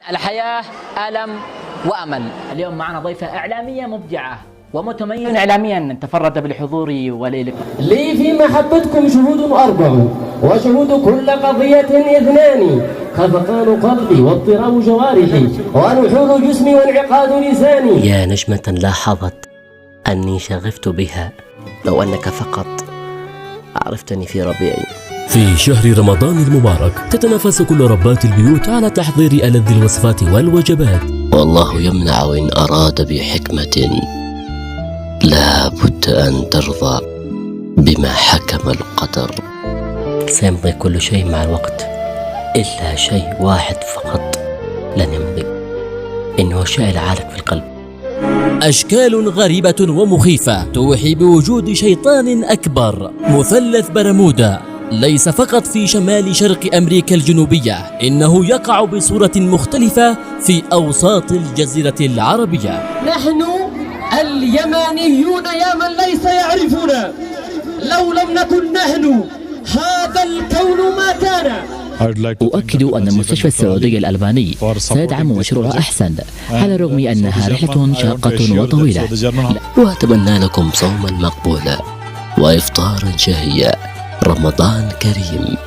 الحياة ألم وأمل. اليوم معنا ضيفة إعلامية مبدعة ومتميزة إعلاميا تفرد بالحضور والإلقاء. لي في محبتكم شهود أربع وشهود كل قضية اثنان، خفقان قلبي واضطراب جوارحي ونحوض جسمي وانعقاد لساني. يا نجمة لاحظت أني شغفت بها، لو أنك فقط عرفتني في ربيعي. في شهر رمضان المبارك تتنافس كل ربات البيوت على تحضير ألذ الوصفات والوجبات، والله يمنع إن أراد بحكمة، لا بد أن ترضى بما حكم القدر. سيمضي كل شيء مع الوقت إلا شيء واحد فقط لن يمضي، إنه شيء العالق في القلب. أشكال غريبة ومخيفة توحي بوجود شيطان أكبر. مثلث برمودا ليس فقط في شمال شرق أمريكا الجنوبية، إنه يقع بصورة مختلفة في أوساط الجزيرة العربية. نحن اليمانيون يا من ليس يعرفنا، لو لم نكن نحن هذا الكون ما كان. أؤكد أن المستشفى السعودي الألباني سيدعم مشروع أحسن على الرغم أنها رحلة شاقة وطويلة، وأتمنى لكم صوما مقبولا وإفطارا شهيا. رمضان كريم.